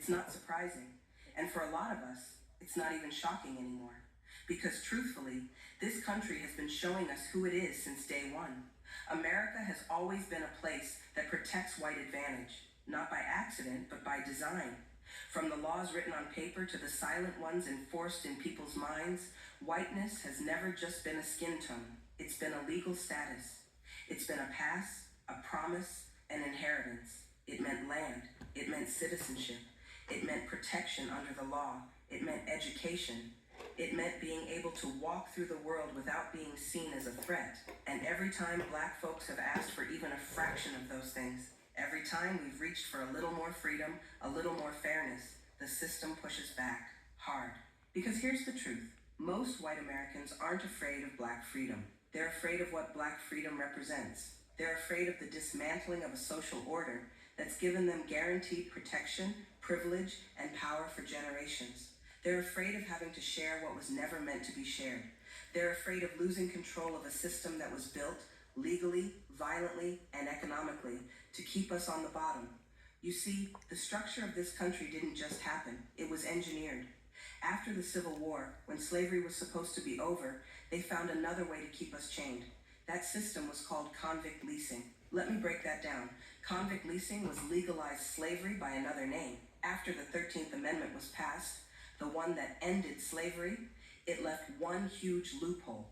It's not surprising. And for a lot of us, it's not even shocking anymore. Because truthfully, this country has been showing us who it is since day one. America has always been a place that protects white advantage, not by accident, but by design. From the laws written on paper to the silent ones enforced in people's minds, whiteness has never just been a skin tone. It's been a legal status. It's been a pass, a promise, an inheritance. It meant land. It meant citizenship. It meant protection under the law. It meant education. It meant being able to walk through the world without being seen as a threat. And every time Black folks have asked for even a fraction of those things, every time we've reached for a little more freedom, a little more fairness, the system pushes back hard. Because here's the truth. Most white Americans aren't afraid of Black freedom. They're afraid of what Black freedom represents. They're afraid of the dismantling of a social order that's given them guaranteed protection, privilege, and power for generations. They're afraid of having to share what was never meant to be shared. They're afraid of losing control of a system that was built legally, violently, and economically to keep us on the bottom. You see, the structure of this country didn't just happen. It was engineered. After the Civil War, when slavery was supposed to be over, they found another way to keep us chained. That system was called convict leasing. Let me break that down. Convict leasing was legalized slavery by another name. After the 13th Amendment was passed, the one that ended slavery, it left one huge loophole.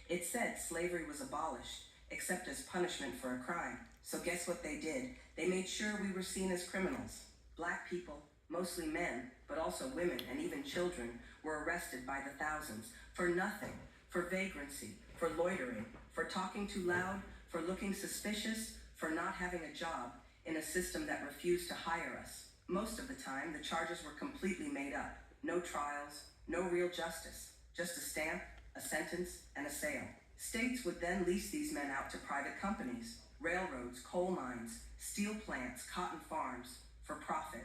It said slavery was abolished, except as punishment for a crime. So guess what they did? They made sure we were seen as criminals. Black people, mostly men, but also women and even children, were arrested by the thousands for nothing, for vagrancy, for loitering, for talking too loud, for looking suspicious, for not having a job in a system that refused to hire us. Most of the time, the charges were completely made up. No trials, no real justice, just a stamp, a sentence, and a sale. States would then lease these men out to private companies, railroads, coal mines, steel plants, cotton farms, for profit.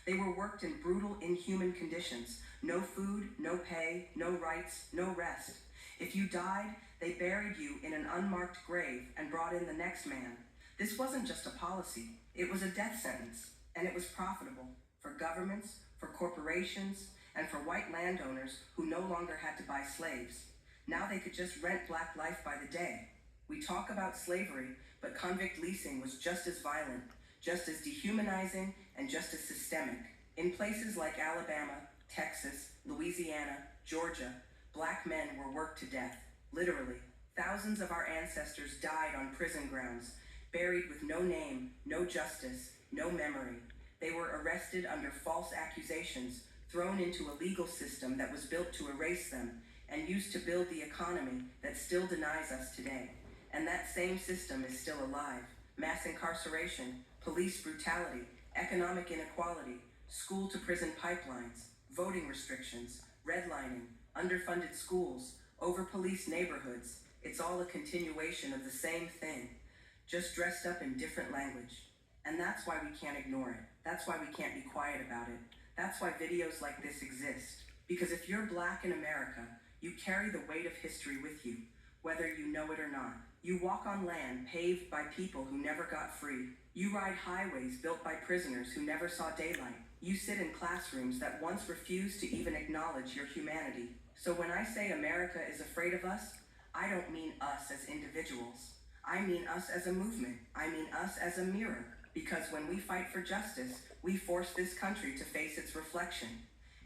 They were worked in brutal, inhuman conditions. No food, no pay, no rights, no rest. If you died, they buried you in an unmarked grave and brought in the next man. This wasn't just a policy, it was a death sentence, and it was profitable for governments, for corporations, and for white landowners who no longer had to buy slaves. Now they could just rent Black life by the day. We talk about slavery, but convict leasing was just as violent, just as dehumanizing, and just as systemic. In places like Alabama, Texas, Louisiana, Georgia, Black men were worked to death. Literally, thousands of our ancestors died on prison grounds, buried with no name, no justice, no memory. They were arrested under false accusations, thrown into a legal system that was built to erase them, and used to build the economy that still denies us today. And that same system is still alive. Mass incarceration, police brutality, economic inequality, school-to-prison pipelines, voting restrictions, redlining, underfunded schools, over-policed neighborhoods. It's all a continuation of the same thing, just dressed up in different language. And that's why we can't ignore it. That's why we can't be quiet about it. That's why videos like this exist. Because if you're Black in America, you carry the weight of history with you, whether you know it or not. You walk on land paved by people who never got free. You ride highways built by prisoners who never saw daylight. You sit in classrooms that once refused to even acknowledge your humanity. So when I say America is afraid of us, I don't mean us as individuals. I mean us as a movement. I mean us as a mirror. Because when we fight for justice, we force this country to face its reflection.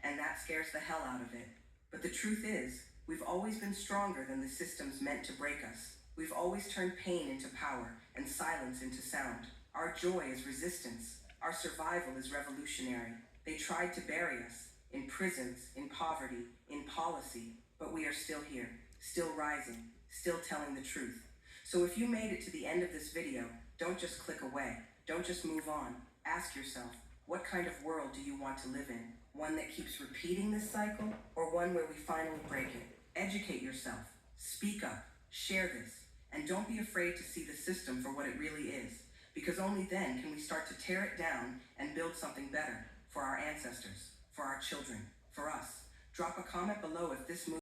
And that scares the hell out of it. But the truth is, we've always been stronger than the systems meant to break us. We've always turned pain into power and silence into sound. Our joy is resistance. Our survival is revolutionary. They tried to bury us in prisons, in poverty, in policy, but we are still here, still rising, still telling the truth. So if you made it to the end of this video, don't just click away. Don't just move on. Ask yourself, what kind of world do you want to live in? One that keeps repeating this cycle, or one where we finally break it? Educate yourself. Speak up. Share this. And don't be afraid to see the system for what it really is, because only then can we start to tear it down and build something better for our ancestors, for our children, for us. Drop a comment below if this movie